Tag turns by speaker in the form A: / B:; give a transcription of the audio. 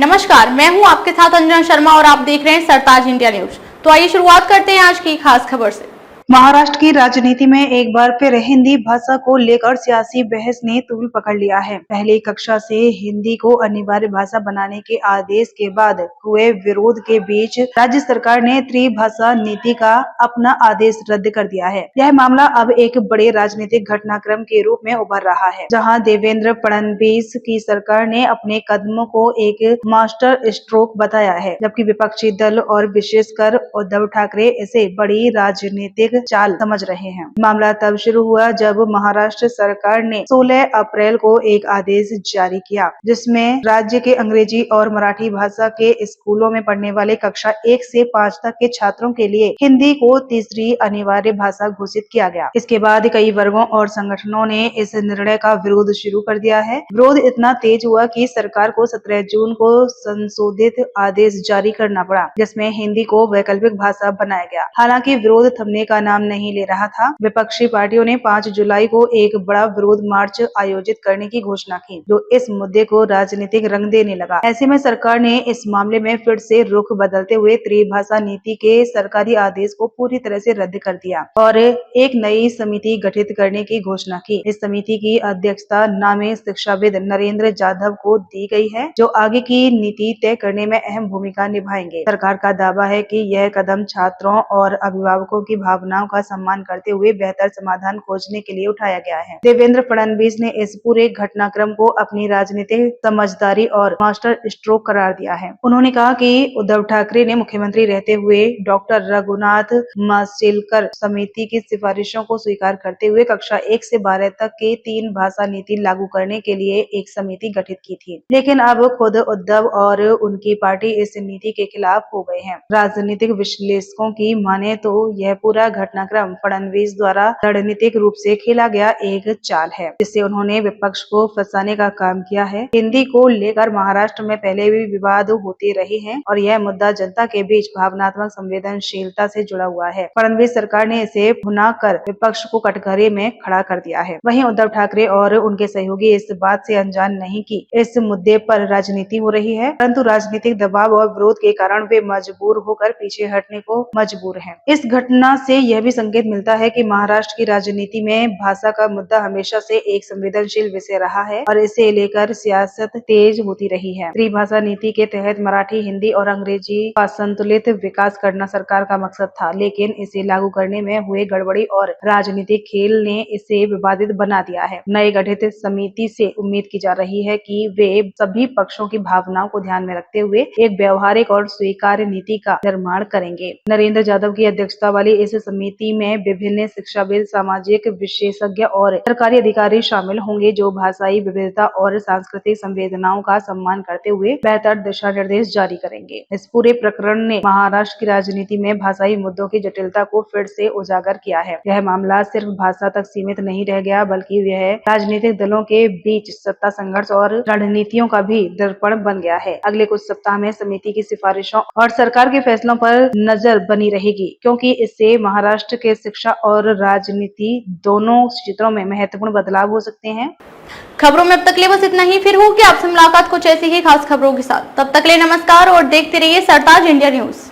A: नमस्कार, मैं हूं आपके साथ अंजना शर्मा और आप देख रहे हैं सरताज इंडिया न्यूज। तो आइए शुरुआत करते हैं आज की खास खबर से।
B: महाराष्ट्र की राजनीति में एक बार फिर हिंदी भाषा को लेकर सियासी बहस ने तूल पकड़ लिया है। पहली कक्षा से हिंदी को अनिवार्य भाषा बनाने के आदेश के बाद हुए विरोध के बीच राज्य सरकार ने त्रिभाषा नीति का अपना आदेश रद्द कर दिया है। यह मामला अब एक बड़े राजनीतिक घटनाक्रम के रूप में उभर रहा है, जहां देवेंद्र फडणवीस की सरकार ने अपने कदमों को एक मास्टर स्ट्रोक बताया है, जबकि विपक्षी दल और विशेषकर उद्धव ठाकरे इसे बड़ी राजनीतिक चाल समझ रहे हैं। मामला तब शुरू हुआ जब महाराष्ट्र सरकार ने 16 अप्रैल को एक आदेश जारी किया, जिसमें राज्य के अंग्रेजी और मराठी भाषा के स्कूलों में पढ़ने वाले कक्षा 1 से 5 तक के छात्रों के लिए हिंदी को तीसरी अनिवार्य भाषा घोषित किया गया। इसके बाद कई वर्गों और संगठनों ने इस निर्णय का विरोध शुरू कर दिया है। विरोध इतना तेज हुआ कि सरकार को 17 जून को संशोधित आदेश जारी करना पड़ा, जिसमें हिंदी को वैकल्पिक भाषा बनाया गया। हालांकि विरोध थमने का नाम नहीं ले रहा था। विपक्षी पार्टियों ने 5 जुलाई को एक बड़ा विरोध मार्च आयोजित करने की घोषणा की, जो इस मुद्दे को राजनीतिक रंग देने लगा। ऐसे में सरकार ने इस मामले में फिर से रुख बदलते हुए त्रिभाषा नीति के सरकारी आदेश को पूरी तरह से रद्द कर दिया और एक नई समिति गठित करने की घोषणा की। इस समिति की अध्यक्षता नामी शिक्षाविद नरेंद्र जाधव को दी गई है, जो आगे की नीति तय करने में अहम भूमिका निभाएंगे। सरकार का दावा है कि यह कदम छात्रों और अभिभावकों की भावनाओं का सम्मान करते हुए बेहतर समाधान खोजने के लिए उठाया गया है। देवेंद्र फडणवीस ने इस पूरे घटनाक्रम को अपनी राजनीतिक समझदारी और मास्टर स्ट्रोक करार दिया है। उन्होंने कहा कि उद्धव ठाकरे ने मुख्यमंत्री रहते हुए डॉक्टर रघुनाथ माशेलकर समिति की सिफारिशों को स्वीकार करते हुए कक्षा 1 से 12 तक के 3 भाषा नीति लागू करने के लिए एक समिति गठित की थी। लेकिन अब खुद उद्धव और उनकी पार्टी इस नीति के खिलाफ हो गए हैं। राजनीतिक विश्लेषकों की माने तो यह पूरा घटनाक्रम फडणवीस द्वारा रणनीतिक रूप से खेला गया एक चाल है, जिससे उन्होंने विपक्ष को फंसाने का काम किया है। हिंदी को लेकर महाराष्ट्र में पहले भी विवाद होते रहे हैं और यह मुद्दा जनता के बीच भावनात्मक संवेदनशीलता से जुड़ा हुआ है। फडणवीस सरकार ने इसे भुना कर विपक्ष को कटघरे में खड़ा कर दिया है। वहीं उद्धव ठाकरे और उनके सहयोगी इस बात से अनजान नहीं कि इस मुद्दे पर राजनीति हो रही है, परंतु राजनीतिक दबाव और विरोध के कारण वे मजबूर होकर पीछे हटने को मजबूर हैं। इस घटना से यह भी संकेत मिलता है कि महाराष्ट्र की राजनीति में भाषा का मुद्दा हमेशा से एक संवेदनशील विषय रहा है और इसे लेकर सियासत तेज होती रही है। त्रिभाषा नीति के तहत मराठी, हिंदी और अंग्रेजी का संतुलित विकास करना सरकार का मकसद था, लेकिन इसे लागू करने में हुए गड़बड़ी और राजनीतिक खेल ने इसे विवादित बना दिया है। नए गठित समिति से उम्मीद की जा रही है कि वे सभी पक्षों की भावनाओं को ध्यान में रखते हुए एक व्यवहारिक और स्वीकार्य नीति का निर्माण करेंगे। नरेंद्र जाधव की अध्यक्षता वाली इस समिति में विभिन्न शिक्षाविद, सामाजिक विशेषज्ञ और सरकारी अधिकारी शामिल होंगे, जो भाषाई विविधता और सांस्कृतिक संवेदनाओं का सम्मान करते हुए बेहतर दिशा निर्देश जारी करेंगे। इस पूरे प्रकरण ने महाराष्ट्र की राजनीति में भाषाई मुद्दों की जटिलता को फिर से उजागर किया है। यह मामला सिर्फ भाषा तक सीमित नहीं रह गया, बल्कि यह राजनीतिक दलों के बीच सत्ता संघर्ष और रणनीतियों का भी दर्पण बन गया है। अगले कुछ सप्ताह में समिति की सिफारिशों और सरकार के फैसलों पर नजर बनी रहेगी, क्योंकि इससे महाराष्ट्र के शिक्षा और राजनीति दोनों क्षेत्रों में महत्वपूर्ण बदलाव हो सकते हैं।
A: खबरों में अब तक के लिए बस इतना ही। फिर होगी आपसे मुलाकात कुछ ऐसी ही खास खबरों के साथ। तब तक के लिए नमस्कार और देखते रहिए सरताज इंडिया न्यूज।